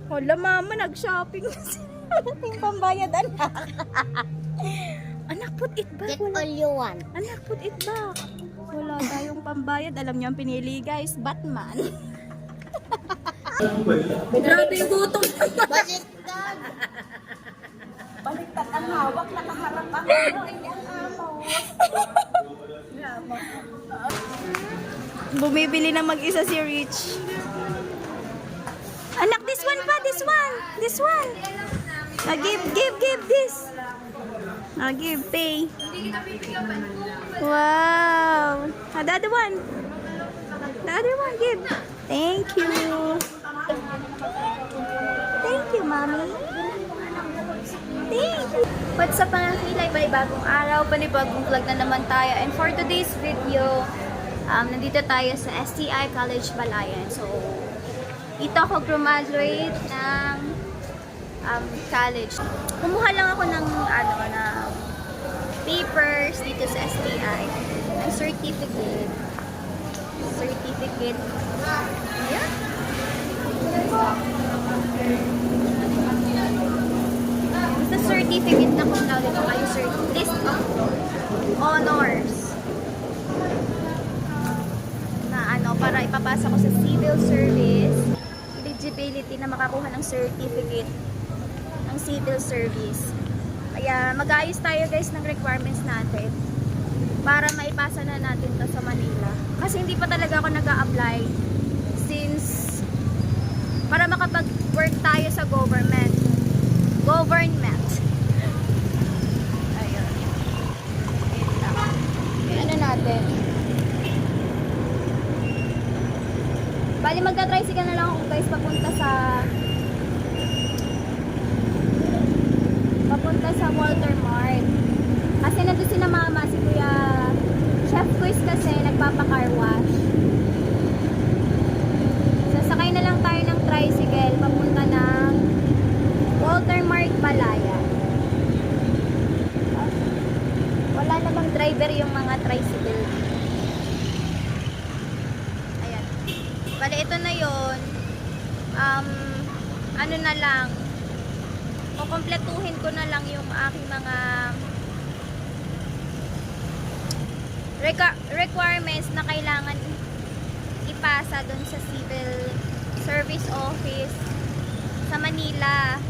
Hala mama, nag-shopping na sila. Ating pambayad anak. Anak, put it back. Get all you want. Anak, put it back. Wala tayong pambayad. Alam niyo ang pinili guys, Batman. Grabe yung gutom. Baliktad. Baliktad ang hawak, nakaharap ang hindi ang amo. Bumibili na mag-isa si Rich. Anak, this one pa, this one. This one. Give this. Give, pay. Wow. The other one. The other one, give. Thank you. Thank you, mommy. Thank you. What's up mga kilay? Panibagong araw, panibagong vlog na naman tayo. And for today's video, nandito tayo sa STI College Balayan. So, ito ako graduate ng college. Kumuha lang ako ng papers dito sa STI. Ng certificate. Yeah. Basta certificate na kung tawag ito kayo list of honors na para ipapasa ko sa civil service, eligibility na makakuha ng certificate ng civil service. Kaya mag-aayos tayo guys ng requirements natin para maipasa na natin to sa Manila. Kasi hindi pa talaga ako nag-a-apply since para makapag-work tayo sa government. Ayun. Ano natin? Bali magta-tricycle na lang ako guys papunta sa Walter Mart. Kasi nandun si na mama, si Kuya Chef Quiz kasi nagpapa-car wash. Sasakay na lang tayo ng tricycle papunta ng Walter Mart Balayan. Wala namang driver yung mga tricycle. Ayan. Bale, ito na yun. Ano na lang, kukumpletuhin ko na lang yung aking mga requirements na kailangan ipasa doon sa civil service office sa Manila.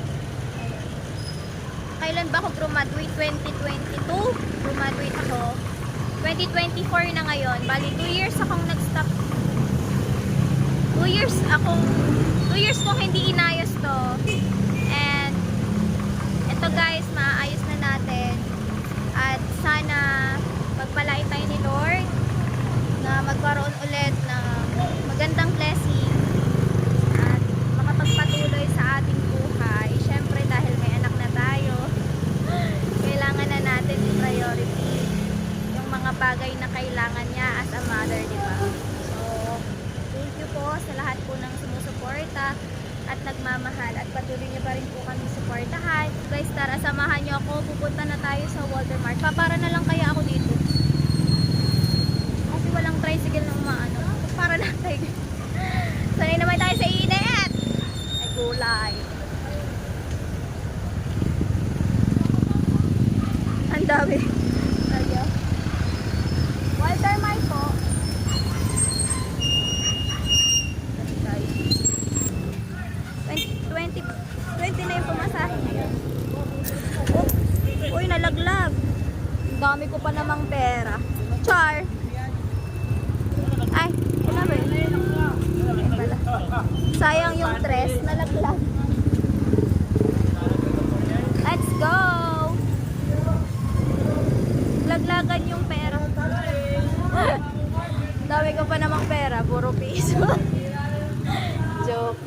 Kailan ba ako graduate? 2022 graduate ako. 2024 na ngayon. Bali 2 years akong nag-stop. 2 years kong hindi inayos to. And ito guys, maayos na natin. At sana pagpalain tayo ni Lord na magkaroon ulit ng magandang blessing at makapagpatuloy sa ating buhay. Syempre dahil may anak na tayo, kailangan na natin i-priority yung mga bagay na kailangan niya as a mother, di ba? So, thank you po sa lahat po ng sumusuporta at nagmamahal at patuloy niyo pa rin po kami suportahan. Guys, tara, samahan niyo ako. Pupunta na tayo sa Walter Mart. Papara na lang kaya ako dito. Kasi walang tricycle na umaano. Para na tayo. Sanay naman tayo sa init. Ay, gulay. Ang dami. Walter Mart po. 20 na yung pumasahe ngayon. Uy, nalaglag. Ang dami ko pa namang pera. Char. Ay, wala ba yun? Ay, pala. Sayang yung tres, nalaglag. Let's go! Laglagan yung pera. Dami ko pa namang pera, puro piso. Joke.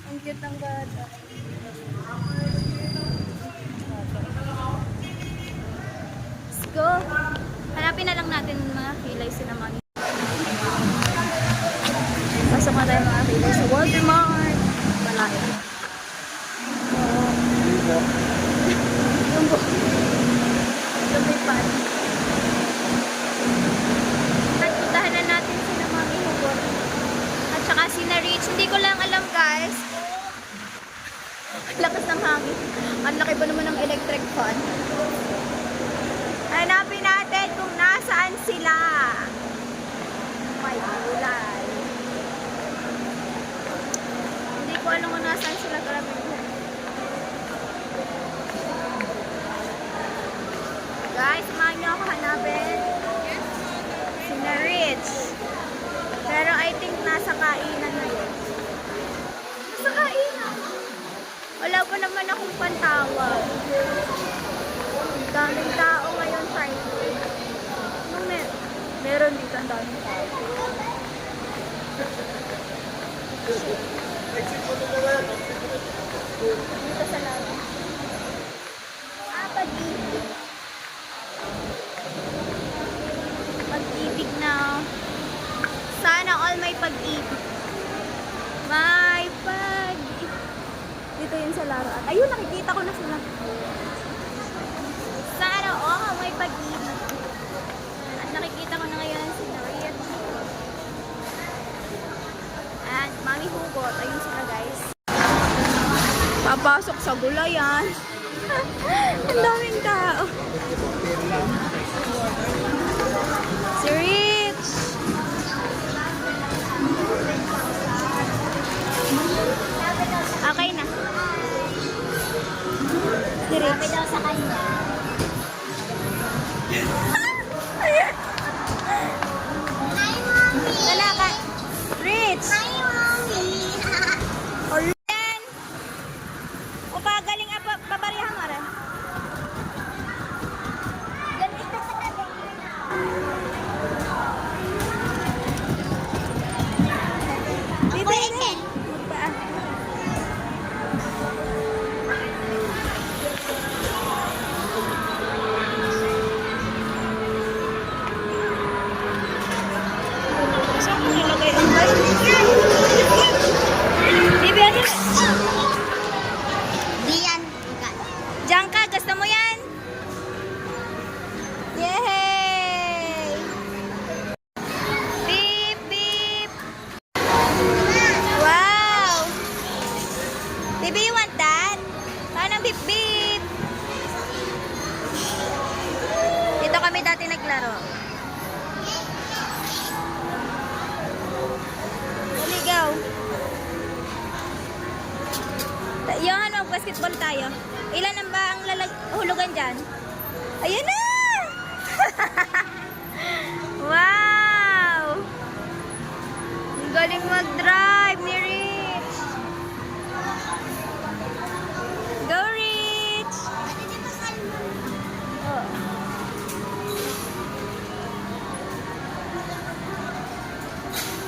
Ang cute ng bata. Let's go. Hanapin na lang natin mga kilay sinamang. Pasok na tayo mga kilay sa Walter Mart. Balayan. Yung buhok. Lumipan. At puntahan na natin sila mga Hugot. At saka si na Rich. Hindi ko lang alam guys Lakas ng hangin. Ang laki ba naman ng electric fan? Hanapin natin kung nasaan sila. May kulay. Hindi ko alam kung nasaan sila. Grabe. Guys, samahan niyo ako hanapin. Sina Rich. Pero I think nasa kainan na yun. Nasa kainan? Wala pa naman akong pantawag. Daming tao ngayon, Friday. Ano meron dito ang daming tao. Dito sa laro. Pag-ibig. Pag-ibig na. Sana all may pag-ibig. May pag-ibig. Dito yun sa laruan. Ayun, nakikita ko na sila. Sana all may pag-ibig. At nakikita ko na ngayon si Nariet. At Mami Hugot. Ayun sila, guys. Papasok sa gulayan. Ang daming tao. Si Rich. Okay na. Si Rich. Sabi daw sa kanya. Hi, Mommy! Wala ka. Rich. Hi, Mommy! Ulan. O pagaling apa babarihan mo rin. Ganito sa tabi. Bibili na. Magpaa. Saan ko nilagay ang bike? Bibi, ano? Diyan. Diyan ka, gusto mo yan? Yay! Beep, beep! Wow! Baby, you want that? Paano beep, beep? Dito kami dati naglaro. Ligaw. Yung ano, basketball tayo. Ilan ang ba ang hulugan dyan? Ayan na! Wow! Ang galing mag-drive ni Rich. Go, Rich! Oh.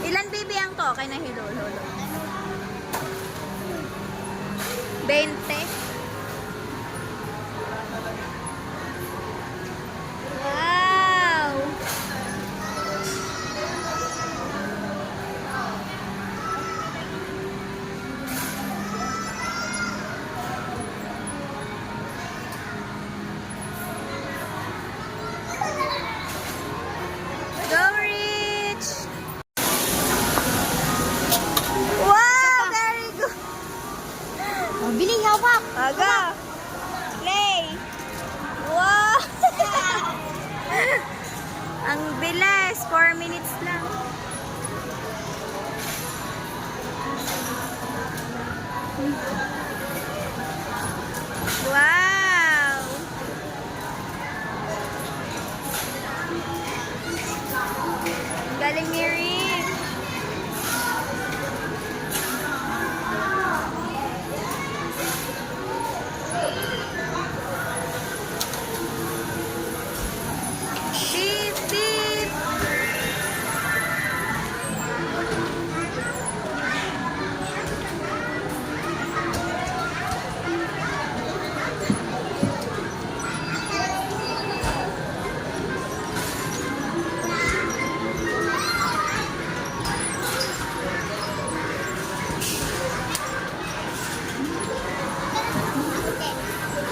Ilan baby ang to? Kay na hilol-hulol. 20. Wow! Go, Rich! Wow! Very good! Bili, hawak! Aga! Play! Wow! Ang bilis! 4 minutes lang. Wow! Galing ni Rick. Beep, beep.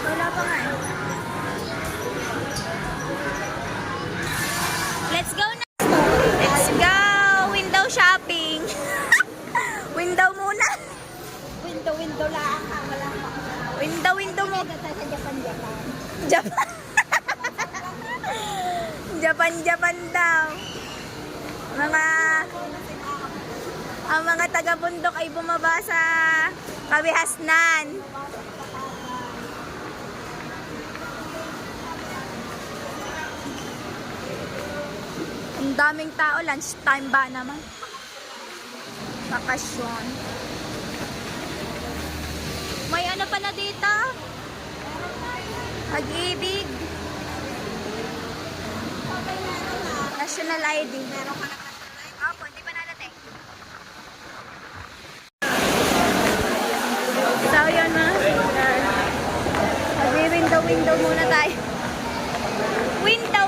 Wala pa nga eh. Let's go na! Let's go! Window shopping! Window muna! Window lang. Wala pa. Window mo. Sa Japan. Japan. Japan daw. Ang mga taga-bundok ay bumaba sa Kawihasnan. Ang daming tao, lunch time ba naman? Bakasyon. May ano pala dito? Pag-ibig. National ID. Meron ka na Opo, hindi pa nadating. So, yun na. Mag-window muna tayo. Window.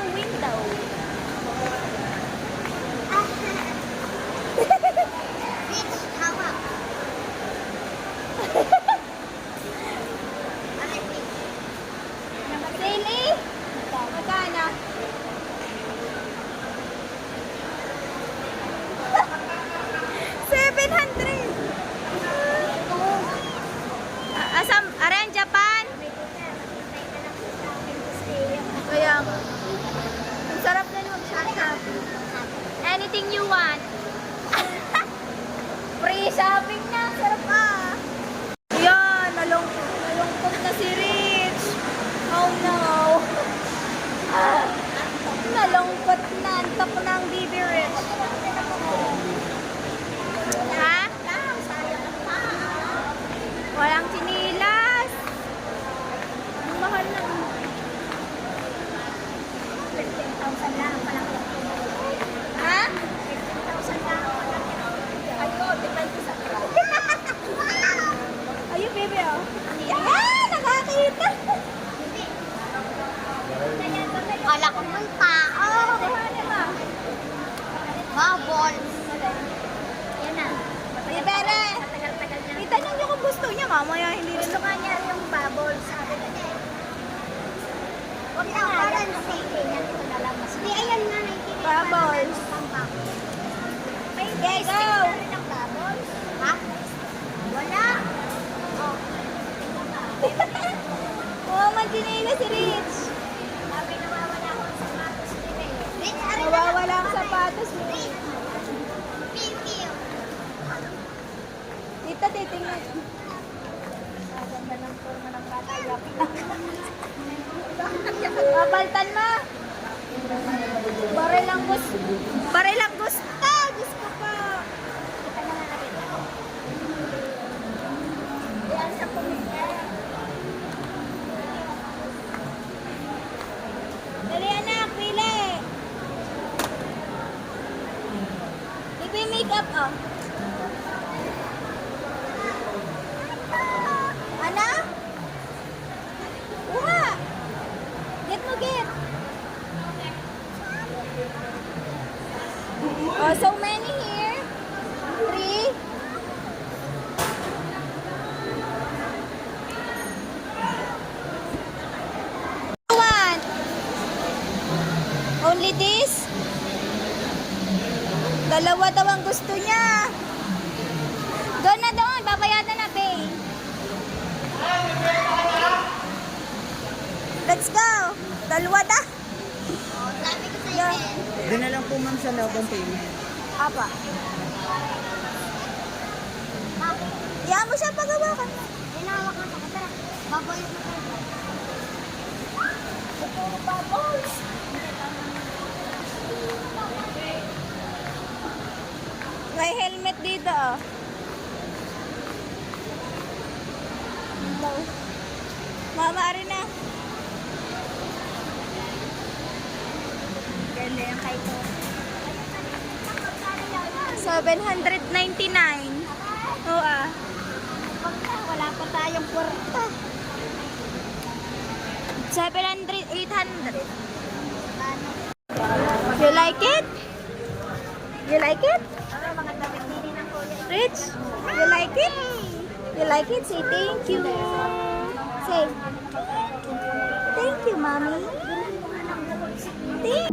Bitch, hawak. Daily? Magkano? Asam, Aran, Japan? Kaya nga. Ang sarap na mag-shopping. Anything you want. Free shopping na. Sarap pa. Yan, nalungkot na si Rich. Oh no. Nalungkot na. Antap na ang baby Rich. Ha? Walang chinilas. Ang mahal na. 15,000 lang pala. Ha? 15,000 lang pala. Ayun, depende sa crowd. Ayun, baby, oh. Ah, nakakita. Wala ko ng tao. Bubbles. Yan na. Di bere. Matagal-tagal na. Itanong niyo kung gusto niya, mamaya hindi rin. Gusto nga niya yung bubbles. Sabi ko niya. Huwag na, parang sige. Yan ito na lang. Hindi, ayan nga. Bubbles. May Okay, stick go. na rin ang bubbles. Ha? Wala. Oh. Oh, mantinila si Rich. Sabi nawawala ako sa sapatos nila eh. Rich, aray na lang. Nawawala ang sapatos ni Rich. Thank you. Dito, titingnan. Ganda ng forma ng katayak. Papaltan mo. Barilanggos. Barilanggos. Ah, Diyos ko pa. Kita na natin. Yan sa pumila. Dali anak, pili. Lipi makeup, oh. Ana? Uha. Get mo, get. Oh, so many here. 3. Want? Only this? Dalawa daw ang gusto niya. Doon na doon, babayadan na, Bay. Let's go. Dalawa da. Oh, sabi ko sa'yo Yeah. eh. Doon na lang po ma'am sa loob ang payment. Apa. Iyan mo siya pagawakan. Inawak na sa katara. Bubbles na tayo. Ito, bubbles. May helmet dito, oh. Mama, ari na. Ganda yung kay ko. 799. Oo, ah. Pag na, wala pa tayong kwarta. 700, 800. Ano? You like it? You like it? Ano, mga damit din ng kuya. Rich? You like it? You like it? Say thank you. Say, thank you, mommy. Thank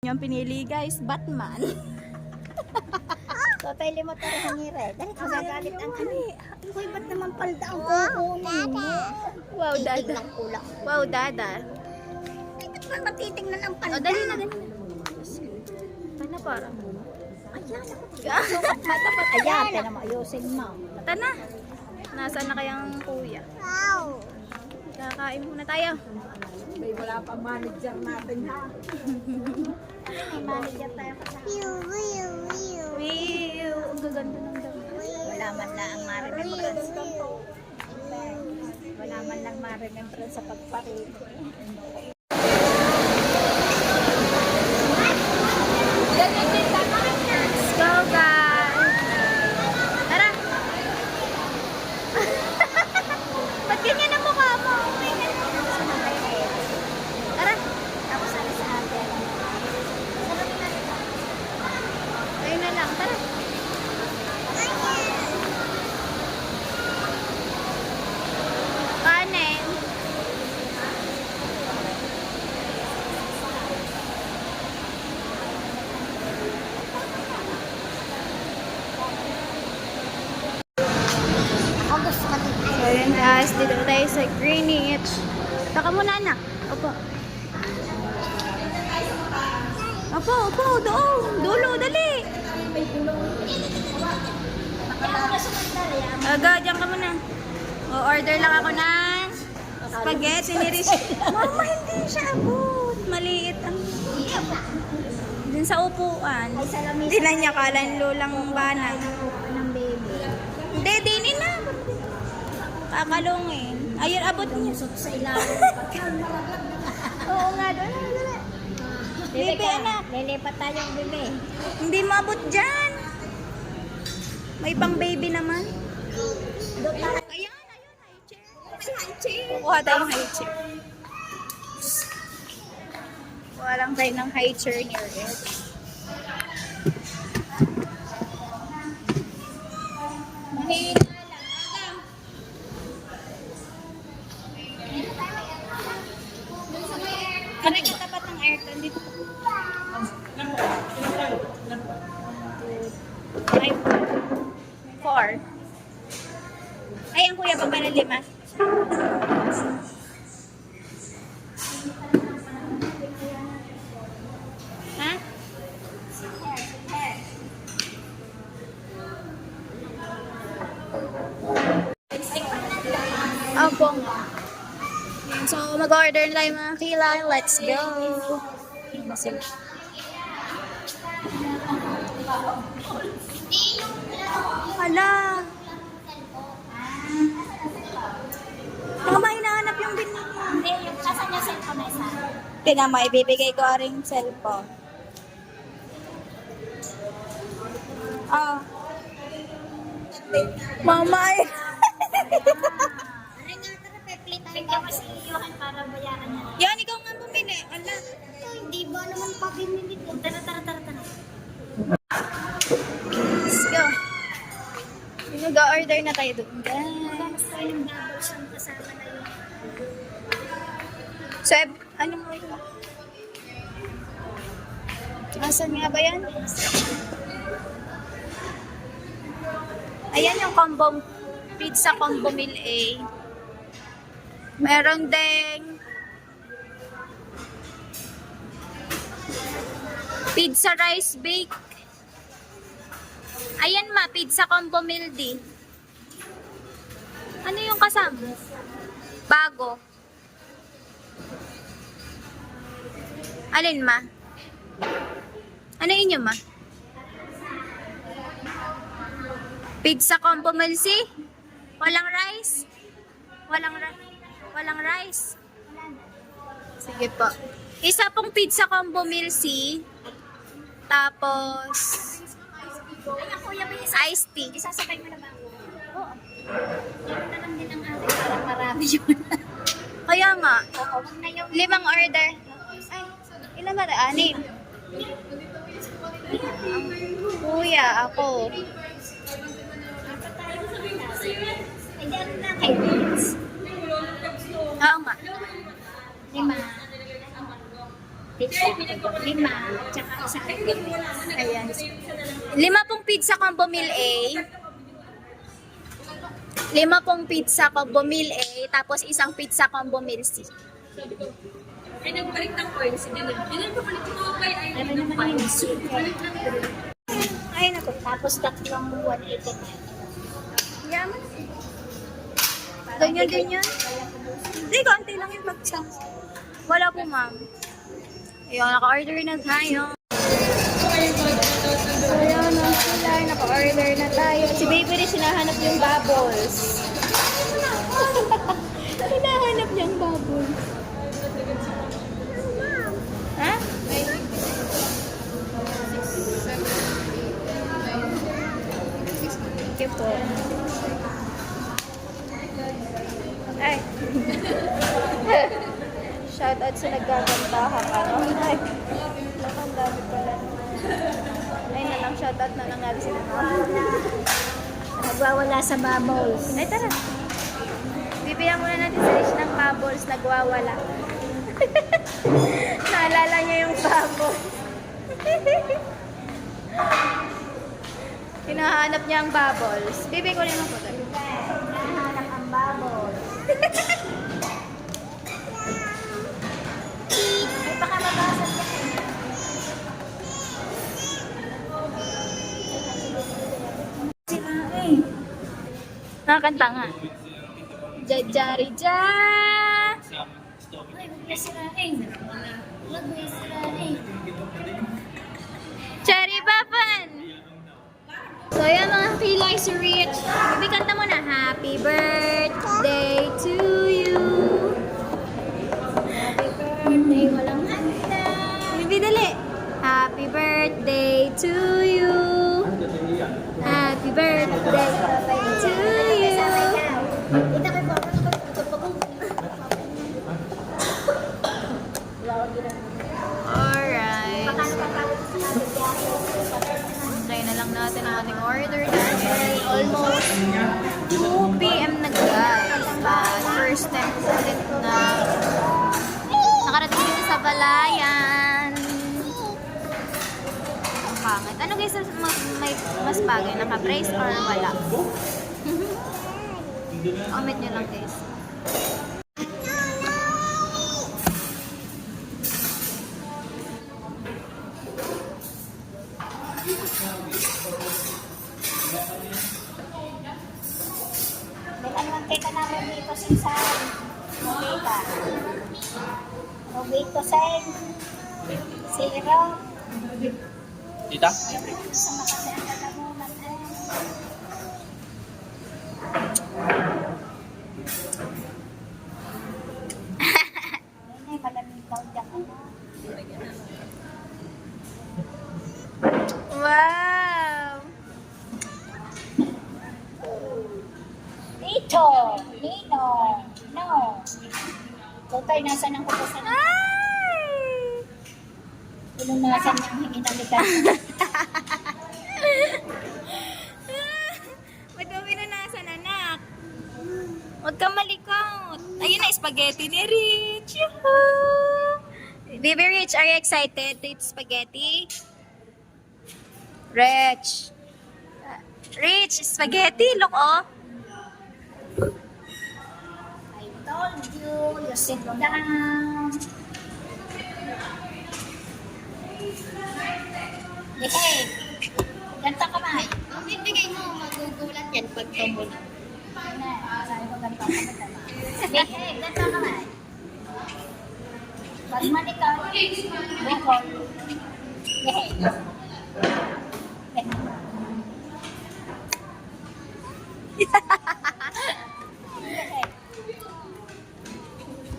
Yung pinili guys, Batman. So, tayo limot ka rin hangire. Dahil magagalit ang kami. Uy, ba't naman palda ang kukunin mo? Wow, dada. Tignan ko lang. Wow, dada. Ay, ba't ba matitingnan ang O, palda? dali na, dali na. Tana parang. Ayan, ako. Matapat. Ayan, tayo na maayusin mo. Tana. Nasaan na kayang kuya? Wow. Kakain muna tayo. May wala pang manager natin ha. May manager tayo kasama. Wiw! Ang gaganda ng dami. Wala man lang ang ma-remembrance. Wala man lang ma-remembrance sa pagparito. Let's go, guys! Tara! Ba't ganyan ang mukha mo? Tara! Tapos ano sa atin? Ayun na lang, tara! Kanin! Ako gusto ko dito. So yun guys, dito na tayo sa Greenwich. Taka muna anak. Opo. Opo, opo, doon. Dulo, dali. Aga, dyan ka muna. O-order lang ako ng spaghetti ni Rish. Mama, hindi siya abot. Maliit ang... Dun sa upuan. Ay, salamis. Hindi na niya kala lulang bana. Ng baby. Hindi, dinin na. Kakalungin. Ayun, abot niya. Lusot sa ilalim. Oo nga, doon. Bebe, anak. Lilipat tayong bebe. Hindi maabot dyan. May pang baby naman. Ayan, high chair. High chair. Kukuha tayong high chair. Kuha lang tayo ng high chair ni Red. Mahina lang. Adam. Ano yung tapat ng aircon dito? Ay, 4. Ay, ang kuya pa pala 5. Ha? Opo. Yan, so, mag-order na tayo mga kilay. Let's go! Hala! Mama, hinahanap yung bin mo. Hindi, yung kasan niya cellphone na isa. Tingnan mo, ibibigay ko rin cellphone. Ah. Mama, Aray nga, tara, pepli tayo. Bigyan mo si Johan para bayaran niya. yan, ikaw nga bumili. Ala. Ito, hindi ba naman pa binili ko? Tara, tara, tara, tara. Let's go. Nag-order na tayo doon, guys. Vamos tayo ng double siyang kasama na yun. So, ano mo ito? Asan nga ba yan? Ayan yung combo, pizza combo meal A. Meron ding pizza rice bake. Ayan ma, pizza combo meal D. Ano yung kasama? Bago. Alin ma? Ano inyo ma? Pizza combo meal C? Walang rice? Walang rice? Sige po. Isa pong pizza combo meal C. Tapos Ay, ang kuya mo yung iced tea. isasakay mo na ba ako? Oo. Meron na lang din ang atin para marami yun. Kaya nga, Oo, wag na yung 5 order. Ay, ilan ba? 6. Kuya, ako. dapat tayo sa Pinas. Ay, di ano na kay Vince? Oo nga. 5. pizza. 5, tsaka isang gabi. Ayan. 5 pong pizza combo meal A. 5 pong pizza combo meal A, tapos isang pizza combo meal C. Ay, nagbalik ng coins. Hindi nagbalik ng mga kay ay Ano naman yung chicken? Ay, naku. Tapos tatlong 180. Yaman. Ganyan din yun. Hindi, konti lang yung bagsak. Wala po, ma'am. Ayun, naka-order na tayo. Ayan na sila, naka-order na tayo. Si Baby rin sinahanap yung bubbles. Hinahanap niyang bubbles. Ha? Thank you po. Ay. Shoutout sa nagkagandahan. Ano? Ay. Ang dami pala. Ay na lang, shoutout na lang natin sila. Nagwawala sa bubbles. Ay, tara. Bibigyan muna natin si Rich ng bubbles. Nagwawala. Naalala niya yung bubbles. Hinahanap niya ang bubbles. Bibigyan ko rin ang puto. Nahanap ang bubbles. Ay, baka mabasag ka. Nakakanta nga. Jajarija! Ay, huwag na sirain. Huwag na sirain. Cherry Bapan! So yan mga kilay si Rich. Bibi, kanta mo na. Happy birthday to you. Happy birthday, walang handa. Bibi, dali. Happy birthday to you. Happy birthday to you. Kita kay Barbara na Alright. Try na lang natin ang ating order dahil almost 2 p.m. na guys. First time ko ulit na nakarating dito sa Balayan. Ang pangit. Ano guys, may mas bagay? Naka-brace or wala? Comment nyo lang guys. May anong teka namin dito sa Teka. Dito sa Zero. Tita? Sa makasaya na naman. Ay, malamig daw dyan. Wow! Tito! Nino! No! Tutay, nasan ang kukusan? Ay! Pinunasan niyang hinalikan. Ba't mo pinunasan, anak? Huwag kang malikot. Ayun na, spaghetti ni Rich. Yahoo! Baby Rich, are you excited to eat spaghetti? Rich. Rich, spaghetti, look oh. I told you, you sit down. Hey, ganito kamay. Kung bibigay mo, magugulat yan pag tumulong. Sabi ko ganito kamay. Hey, ganito kamay. Pag manikaw, bukol. Hey.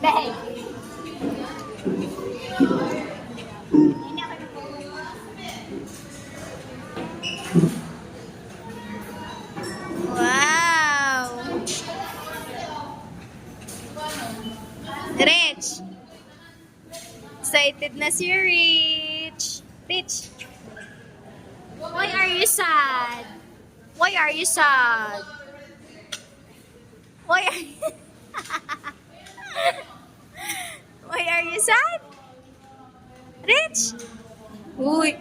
Hey. Wow! Rich! Excited na si Rich! Rich! Why are you sad? Why are you sad? Why are you... Why are you sad? Rich? Uy.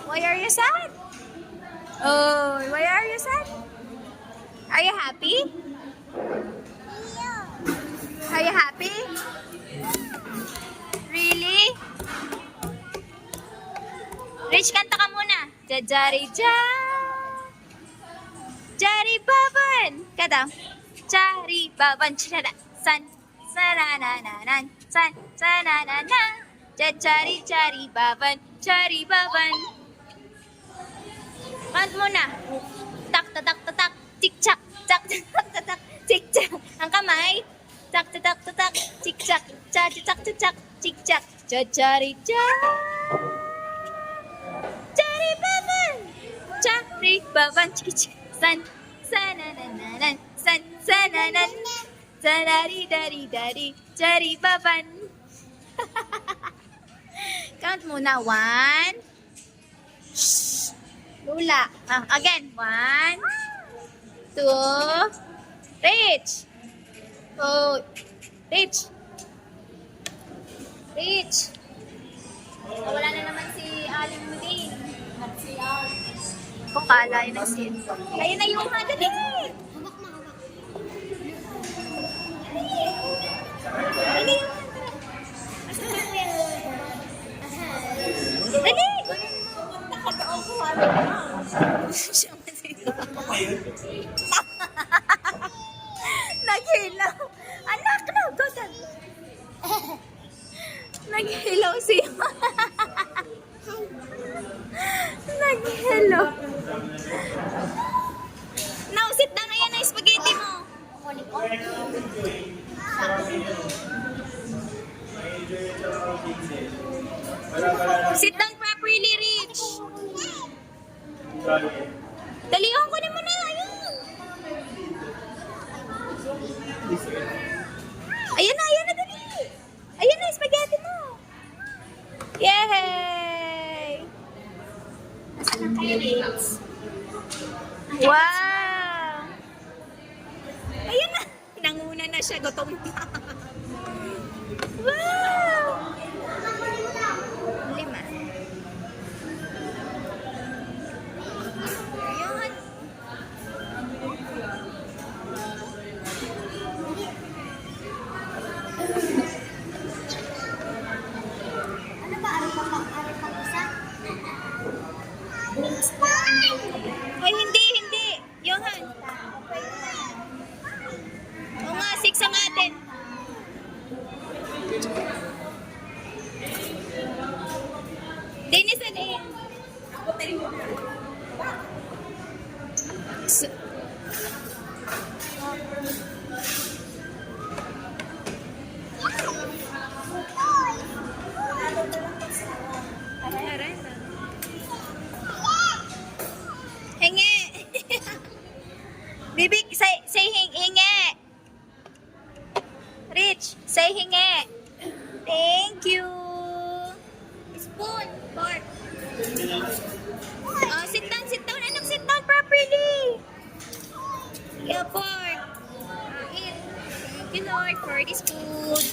Why are you sad? Oh, why are you sad? Are you happy? Are you happy? Really? Rich, kanta ka muna. Jajari ja. Jari baban. Kata. Jari baban. Chada. San. Sananananan. San. Sananana. Jajari jari baban. Jari baban. Kant muna. Tak tak tak tak. Tik chak. Tak tak tak tak. Tik chak. Ang kamay. Tak tak tak tak. Tik chak. Chak chak chak. Tik chak. Jajari jari. Jari baban. Jari baban. Chik chik. San. Sananananan. San. Sananan. Sanari dari dari. Jari baban. Count muna. 1. Shh. Lula. Again. 1, 2. Rich. Oh. Rich. Rich. Wala na naman si Aling Muding. Kung kala yun ang sin. Ayun na yung hada din. Dali. Dali. Naghilaw. Anak na. Gosan. Naghilaw siya. Naghilaw. Now, sit down. Ayan na yung spaghetti mo. Sit down properly, Rich. Dalihan ko naman na. Ayun. Ayan na, dali. Ayan na, yung spaghetti mo. Yay! Nasaan ang kayo, Rich? Wow! Ayan na. Nanguna na siya. Gutom na. Wow! 5. Ayan. Ano ba? Ari pa isa? Ay, hindi. Johan. O nga, 6 ang atin. Dennis, ano eh? Hingi. Bibig, say hingi. Rich, say hingi. Thank you. Spoon, fork. Oh, sit down. Anak, sit down properly. Yeah, fork. Eat. Thank you, Lord, for this food.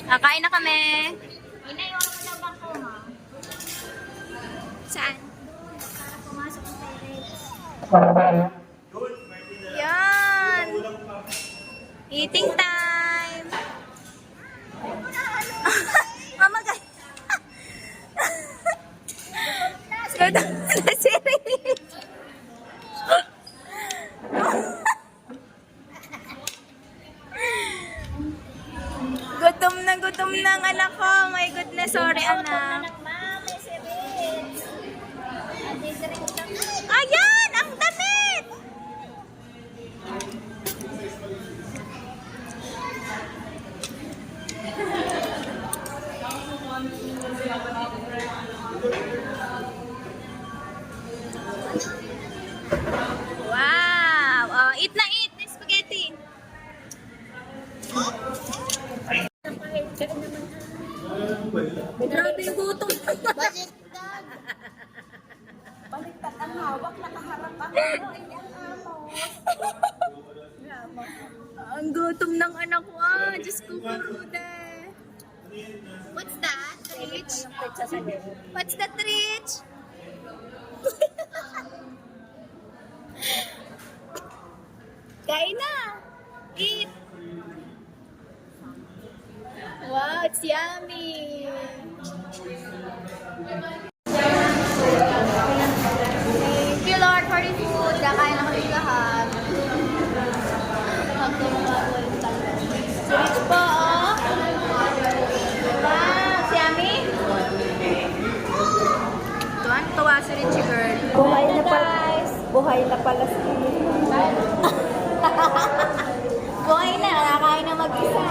Kain na kami. Inayon mo na ba ko, ha? Saan? Para pumasok ang parents. Yan. Eating time. Mama, guys. Gutom na si Rich. Gutom na ang anak ko. My goodness, sorry anak. Anak, ma'am, may si Rich. Ate, drink lang. Ayan, ang damit. sasabihin. What's that, Rich? Kain na! Eat! Wow, it's yummy! Thank you, Lord, for the food. Kakain na kami lahat. Magkumabawal talaga. Si Rich po, oh! Wow, it's yummy! Tuwan-tuwa si Richie girl. Buhay na pala. Guys! Buhay na pala si Buhay na, nakakain na mag-isa.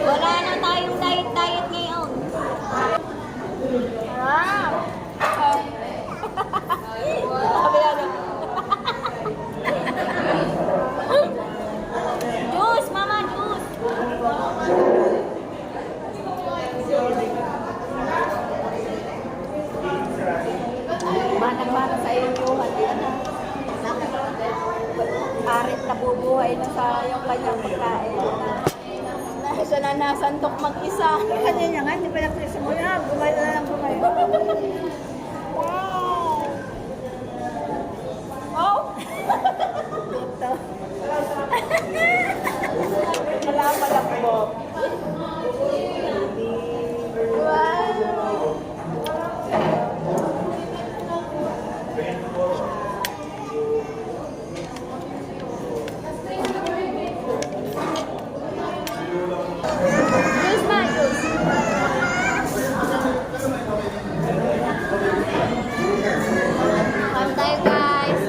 Wala na tayong diet ngayon. Wow! Juice, mama, juice. manang-mana sa iyong buhay. Arit na bubuhay na sa iyong kanyang pagkain. Nasa na nasantok mag-isa. Kasi niya nga, hindi pa nagsisimula. Bumay na lang bumay. Wow! Oh! Ito. Wala pala po. Wow! Juice na, juice. Kain tayo, guys.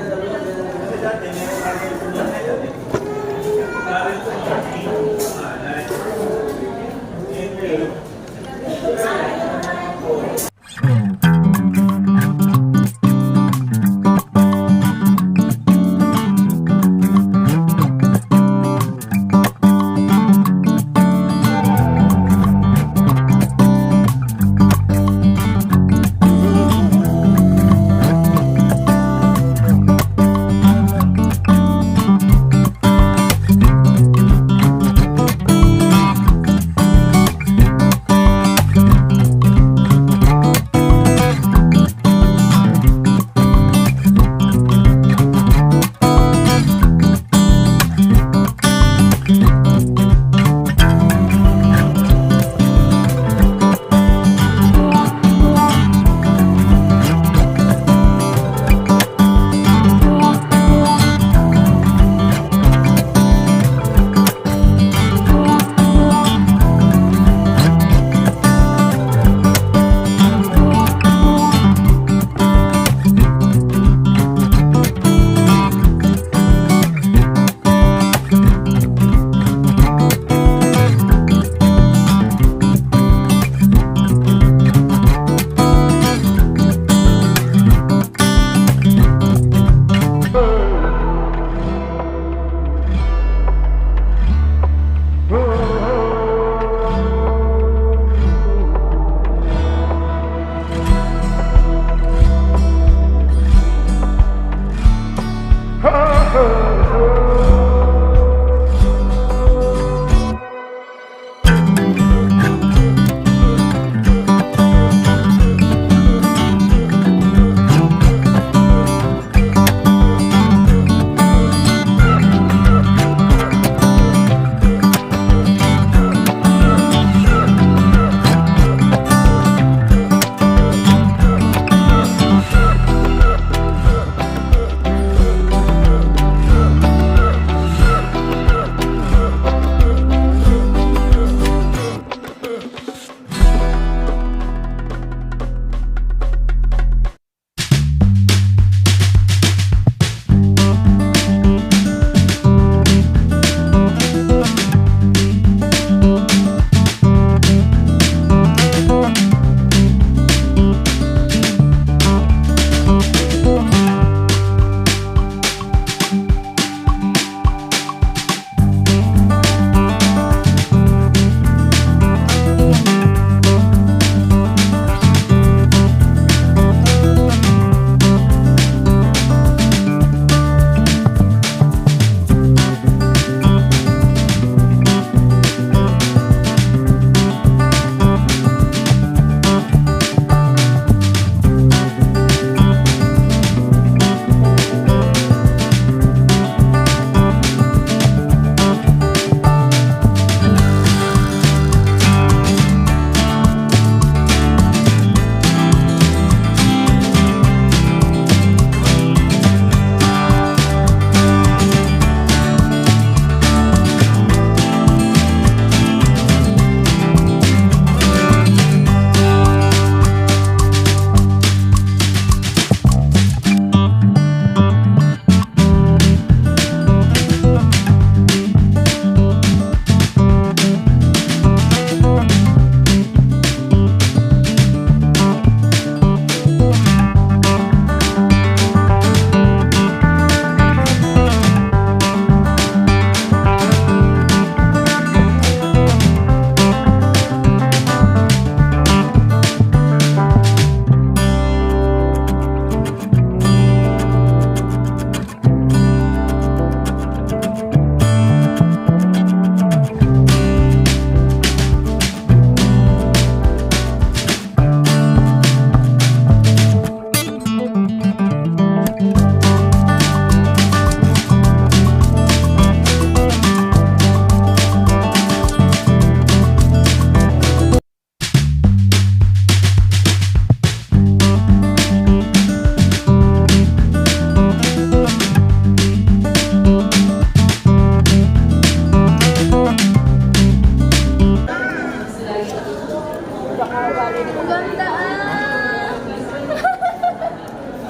Ganda ah!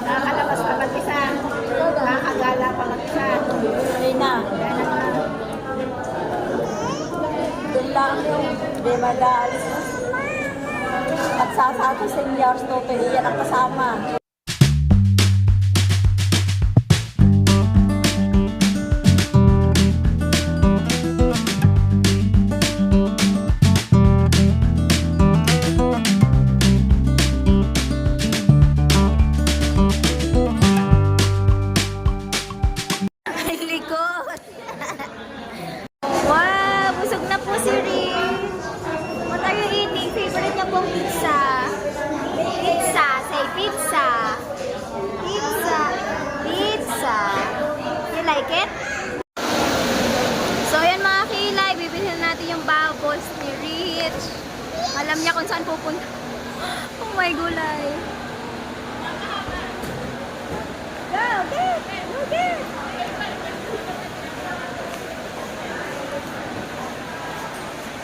Nakakalabas pa mag-isa. Nakakagala pa mag-isa. Ay na. Doon lang yung hindi mag-aalis. Magsasato sa years to pero yan ang kasama. Ay, likod! Wow! Busog na po si Rich! What are you eating? Favorite niya pong pizza. Pizza! Say pizza! Pizza! Pizza! You like it? So, yan mga kilay. Bibilhin natin yung bubbles ni Rich. Alam niya kung saan pupunta. Oh my gulay! Go! Get! Go get!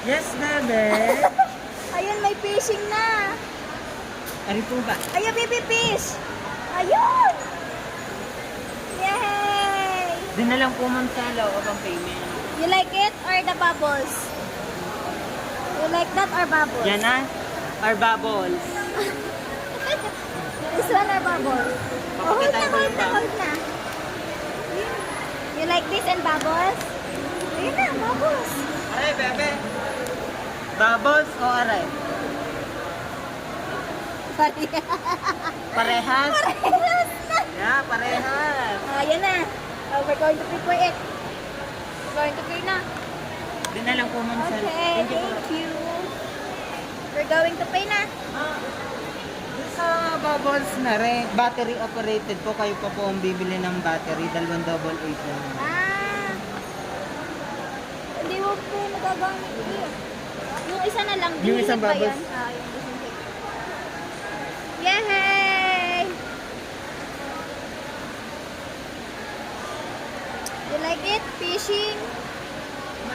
Yes, bebe. Ayun, may fishing na. Ano po ba? Ayun, baby fish. Ayun! Yay! Doon na lang po ma'am sa loob ang payment. You like it or the bubbles? You like that or bubbles? Yan na. Our bubbles. This one or bubbles? Oh, hold na, hold na, hold na. You like this and bubbles? Ayun na, bubbles. Aray, bebe. Bubbles o aray? Parehas? Parehas na. Yeah, parehas. Ayan na. Oh, we're going to prepare it. We're going to pay na. Doon na lang po ma'am sa Okay, Thank you po. thank you. We're going to pay na. Sa bubbles na rin, battery operated po. Kayo pa po ang bibili ng battery. 288 lang. Ah. Hindi mo po nagagamit eh. Yung isa na lang. Yung isang Dinilig ba bubbles? yan? Ah, yung isang cake. Yay! You like it? Fishing?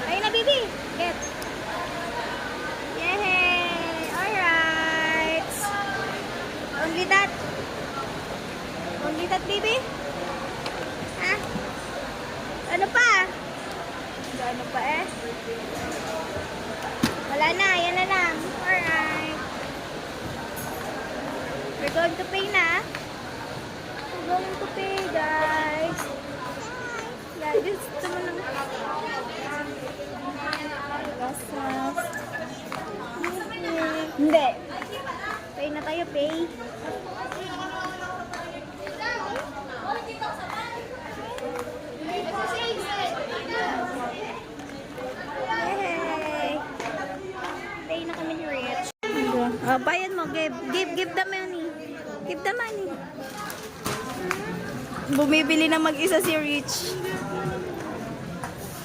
Ayun na, baby. Get. Yay! Alright. Only that? Only that, baby? Ah? Ano pa? Ano pa eh? Wala na, yan na lang. Alright. We're going to pay na. We're going to pay, guys. Yeah, just naman lang. Hindi. Pay na tayo, pay. Yay! Pay na kami ni Rich. Oh, bayad mo. Give the money. Give the money. Bumibili na mag-isa si Rich.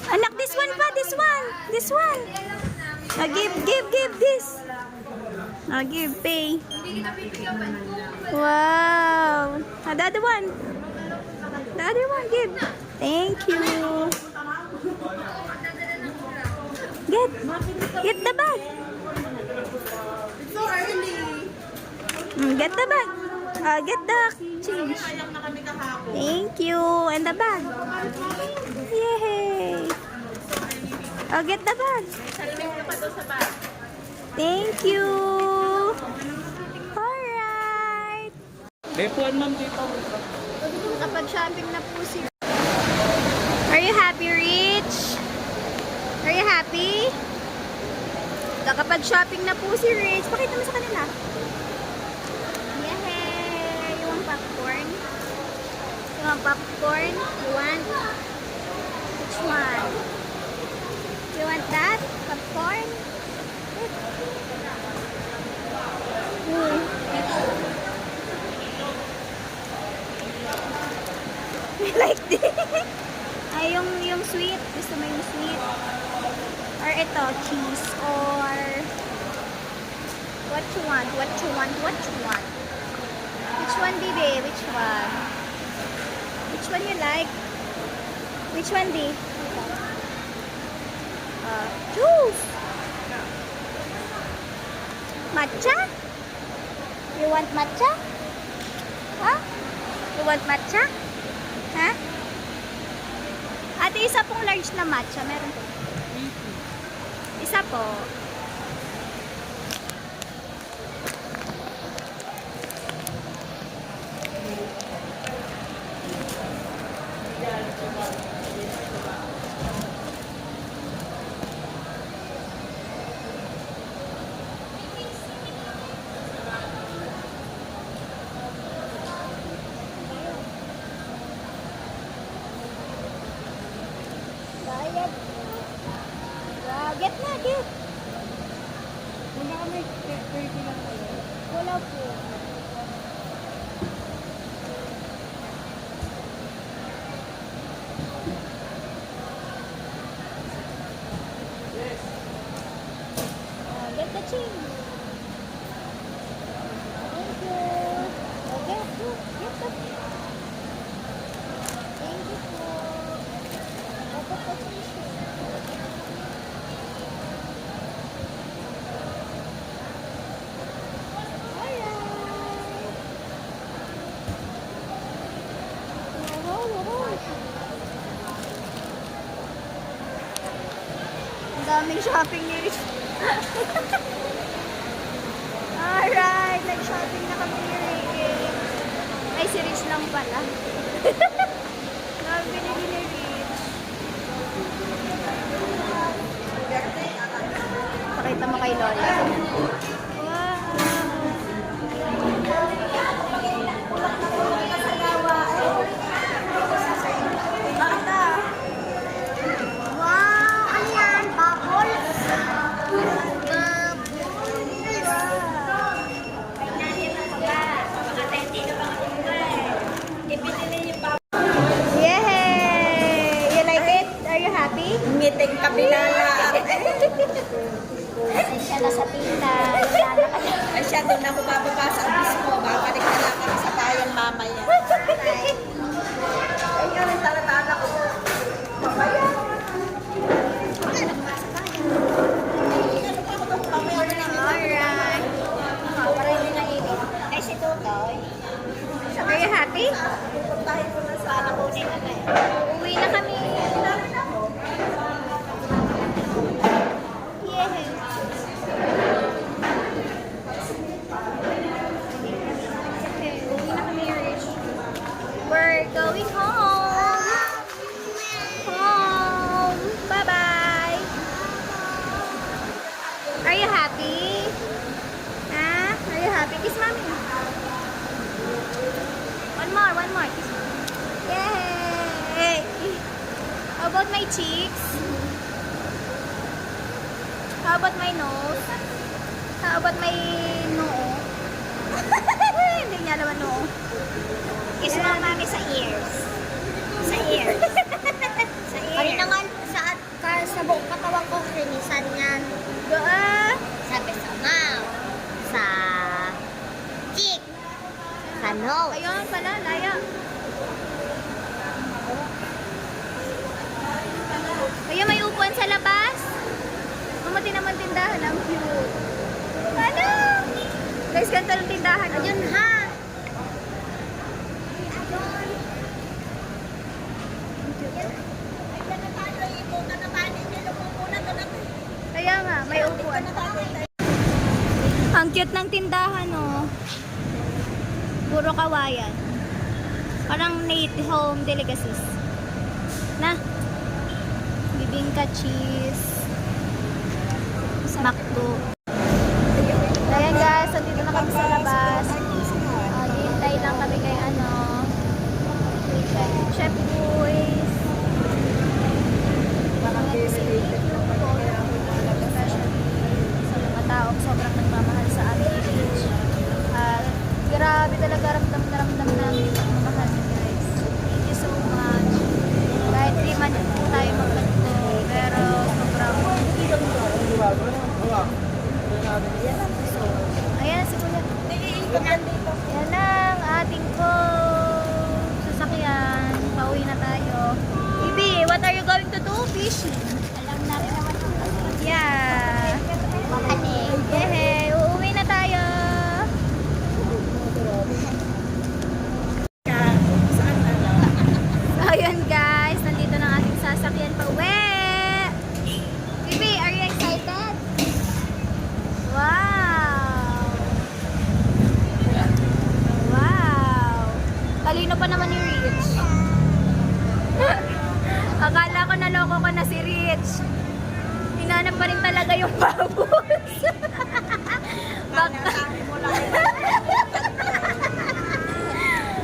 Anak, this one pa. This one. This one. Give this. Give, pay. Wow. The other one. The other one, give. Thank you. Get the bag. Get the bag. Get the change. Thank you. And the bag. Yay. Get the bag. Thank you. Alright. Bepuan ma'am dito. Kapag-shopping na po si... Are you happy, Rich? Are you happy? Nakapag-shopping na po si Rich. Pakita mo sa kanila. Yay! You want popcorn? You want popcorn? You want? Which one? You want that? Popcorn? I like this. Ay, yung sweet. Gusto mo yung sweet? Or ito, cheese. Or what you want? What you want? What you want? Which one, baby? Which one? Which one you like? Which one, babe? Juice. Matcha? You want matcha? Ha? You want matcha? Ha? Ate, isa pong large na matcha. Meron po. Isa po. Bayad. Get na, get. Wala kami, 30 lang kayo. Wala po. Get the change. Thank you. Okay, get the. Thank you po. Get the change. Ang daming shopping ni Rich. Alright, nag-shopping na kami ni Ricky. Ay, si Rich lang pala. Nabili ni Rich. Pakita mo kay Lola. Wow, ano yan? Bubbles? Yay! You like it? Are you happy? Ngiting kabilala. Siya na sa tita. Ay siya, doon ako bababa sa office mo. Babalik na lang kami sa bayan mamaya. Ay, yun ang talatala ko. Alright. Para hindi na init. Ay, si Tutoy. Are you happy? Pupuntahin ko na sa Alamunin na tayo. Uwi na kami. Yeah. Okay, uwi na kami, Rich. We're going home. Home. Bye-bye. Are you happy? Huh? Are you happy? Kiss mommy. One more. Kiss mommy. Yay! How about my cheeks? How about my nose? How about my noo? Hindi niya naman noo. Kiss mo mami sa ears. Sa ears. Sa ears. Kanina nga sa buong katawan ko, krinisan yan. Doon. Sabi sa mouth. Sa cheek. Sa nose. Ayun pala, laya. Ayun, may upuan sa labas. Mamati naman tindahan. Ang cute. Ano? Guys, ganito lang tindahan. Ayun ha. Kaya nga, may upuan. Ang cute ng tindahan, oh. Puro kawayan. Parang Nate Home Delicacies. Na. Bibingka cheese. Makto. Ayan guys, so dito na kami sa labas. Hintay lang kami kay Chef Boys. Sa mga taong sobrang nagmamahal sa amin ni Rich. At grabe talaga ramdam na ramdam namin ang mamahal ni guys. Thank you so much. Kahit di man po tayo magkanto, pero sobrang ayan si Kuya. Yan ang ating sasakyan. Pauwi na tayo. Bibi, what are you going to do? Fishing. Alam na rin naman ang Yeah. makanig. Yehey, uuwi na tayo. Talino pa naman ni Rich. Akala ko naloko ko na si Rich. Hinanap pa rin talaga yung bubbles.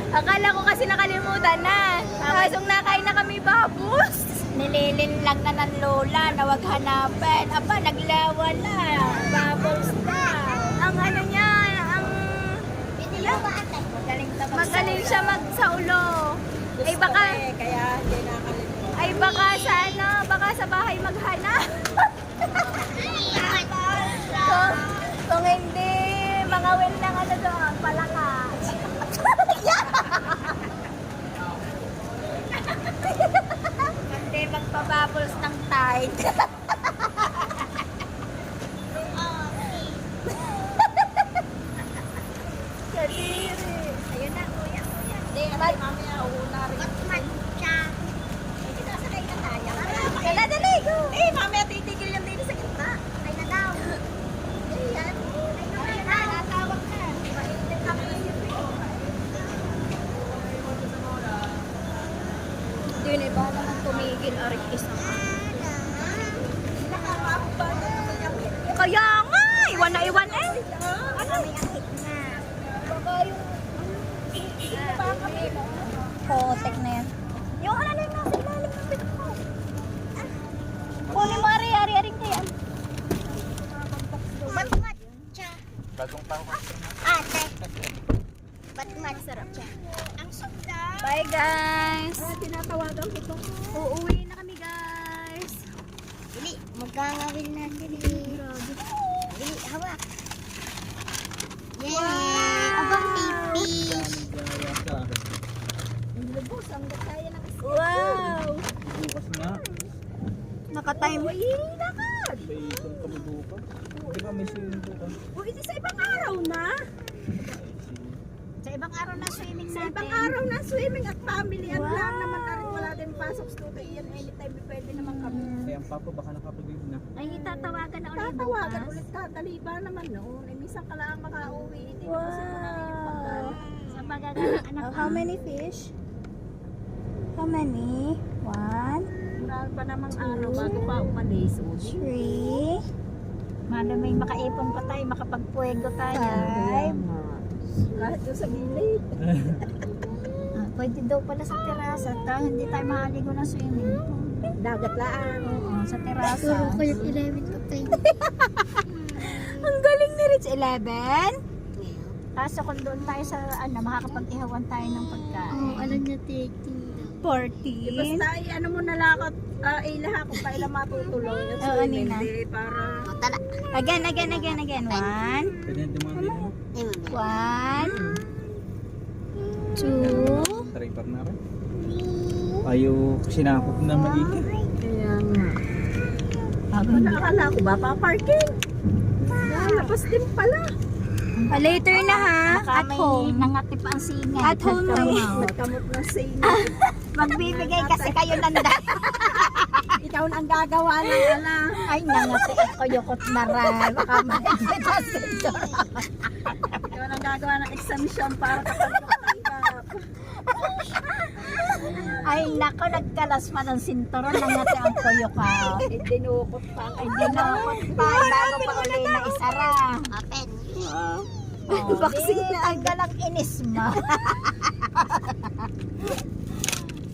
Akala ko kasi nakalimutan na. Kasong nakain na kami bubbles. Nililin lang na ng lola na wag hanapin. Aba, naglawa na. Bubbles na. Ang ano niya, ang magaling siya magsaulo. Ay baka, Kaya hindi nakalimutan. ay baka sa ano, baka sa bahay maghanap. Kung hindi, mga well ng ano doon, palakas. Hindi magpabubbles ng tide. Kadiri. Ayun na, kuya. Hindi, mamaya una rin. Batman siya. Hindi nasakay na tayo. Dala, dali, go. Eh, mamaya titigil yung dito sa gitna. Ay na daw. Ayan. Ay na, natawag na. Mainit ako na yun. Yun eh, baka naman tumigil, arik isang. Kaya nga, iwan na iwan eh. Ano? May akit na. Baka yung... Kotek na yan. Yung ano na yung nasa ilalim ng pito ko. Kunin mo, ari-ari-aring kaya. Batman siya. Bagong tao. Ate. Batman sarap siya. Ang sunda. Bye guys. Tinatawagan ko ito. Uuwi na kami guys. Dili, magkakawin na dili. Dili, hawak. Yay! Abang pipis. Lubos, ang kaya ng Wow. Bukas na. Naka-time. lakad. May itong kabubukan. Di ba may swimming pool ka? O, ito sa ibang araw na. Sa ibang araw na swimming Sa natin. ibang araw na swimming at family at Wow. lang naman na rin wala din pasok studio yan anytime pwede naman kami. Kaya ang papa baka nakapag-leave na. Ay, tatawagan na ulit Tatawagan bukas. ulit tataliba naman noon. Eh, minsan ka lang makauwi. Hindi naman siguro na yung pagdala. Sa magagalang anak. How many fish? How many? 1, Marami pa namang araw bago pa umalis. 3, Mano may makaipon pa tayo, makapagpuego tayo. 5. Kahit doon sa gilid. Ah, pwede daw pala sa terasa. Hindi tayo mahaligo ng swimming pool. Dagat lang. Oo, sa terasa. yung 11 to 10. Ang galing ni Rich. 11? Kaso kung doon tayo sa makakapag-ihawan tayo ng pagkain. ano niya taking? 14. Basta ano mo na lakot, ilaha kung kailan matutuloy. Yung Oo, swimming, Nina. di, para... Again. 1, Pwede natin mga dito. 1, 2, Triper na rin. Ayaw sinakop na maigi. Kaya nga. Bago Wala akala ko ba pa-parking? Labas din pala. later na ha. At home. Nangati pa ang singay. At home na yun. Nagkamot na sa inyo. Magbibigay kasi kayo ng dahil. Ikaw na ang gagawa ng ala. Ay, nangati ako yukot na rin. Baka makikita sa ito. Ikaw na ang gagawa ng exemption para kapag makatanggap. Ay, nako, nagkalas pa ng sinturon. Nangati ang kuyo ka. Dinukot pa. Ay, dinukot pa. Bago pa uli na isara. Open. Oh, Vaccine na ang galang inis mo.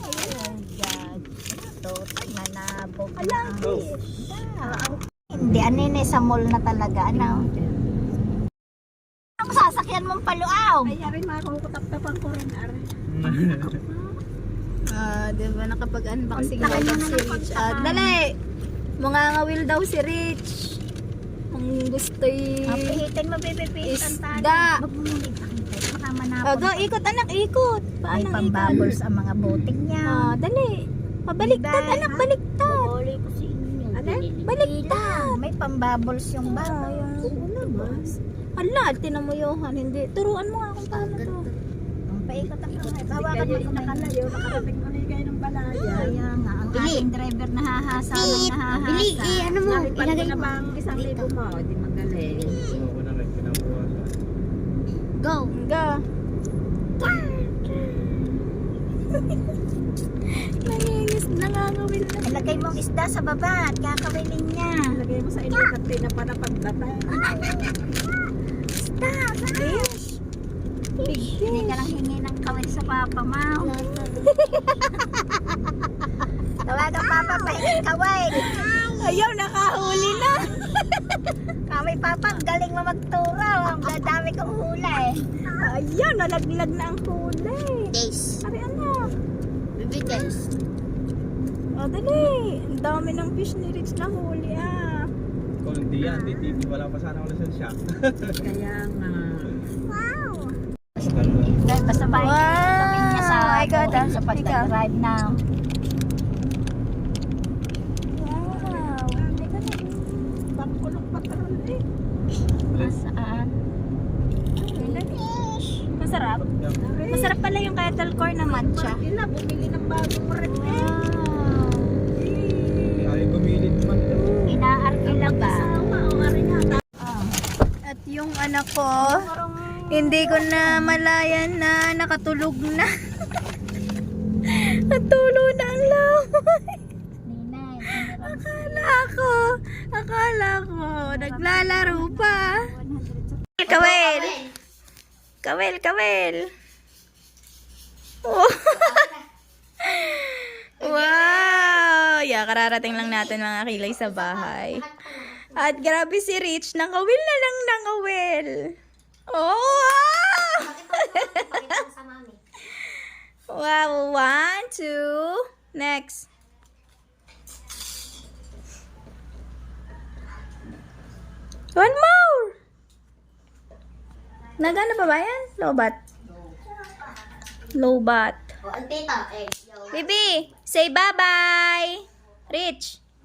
Ayun, God. Ito, nanabog na. Hindi, anine sa mall na talaga. Ano? Ang sasakyan mong paluaw. Ay, aray, makakutap-tapan ko rin, aray. Diba nakapag-unboxing Laki daw na si ng Rich. pagtahan. Dali! Mangangawil daw si Rich. Kung gusto'y Mapihitin mo, baby, isda. Magmumulig ang tayo. Baka manapon. Go, ikot anak, ikot. May Paano ikot? pambubbles ang mga boting niya. Dali. Pabaliktad, Diba? anak, baliktad. Huli ko sa inyo. Ano? Baliktad. May pambubbles yung bag. Hala, tinan mo Johan, hindi. Turuan mo nga kung paano to. Ang paikot ang kamay. Hawakan mo yung kamay. Nakarating mo na kayo ng balaya. Kaya nga, ang ating driver nahahasa ng nahahasa. ano Nakipad mo na ba ang 1,000 mo? Di magaling. Oo na rin. Kinabuha. Go. Go. Lagay mong isda sa baba at kakawinin niya. Lagay mo sa inyo at pinapanapadlatay. Isda, fish. Hindi ka lang hingi ng kawin sa papa mo. Tawagan papa, pahingin kawin. Ayaw, nakahuli na. Kami papa, ang galing mo magturo. Ang dadami kong hula eh. Ayaw, nalaglag na ang huli. Days. Ari, anak. Baby days. O, dali. Ang dami ng fish ni Rich na huli, ah. Kung hindi yan, di wala pa sana ulit siya. Kaya nga. Dahil basta ba gawin niya sa, my God, ah. sa pagdadrive na. Wow. Pangkulong patron eh. Saan? Masarap. Masarap pala yung kettle corn na matcha. Sila bumili ng bagong rep eh. Ay, gumilit man. Inaarkila ba? At yung anak ko, hindi ko na malayan na nakatulog na. Natulo na ang lawan. Akala ko, naglalaro pa. Kawel! Kawel! Oh. Wow! Yeah, kararating lang natin mga kilay sa bahay. At grabe si Rich, nangawil na lang nangawil. Oh! Wow! 1, 2, next. One more! Nagana pa ba yan? Lobat. Lobat. O, ang tita, eh. Bibi, say bye-bye. Rich.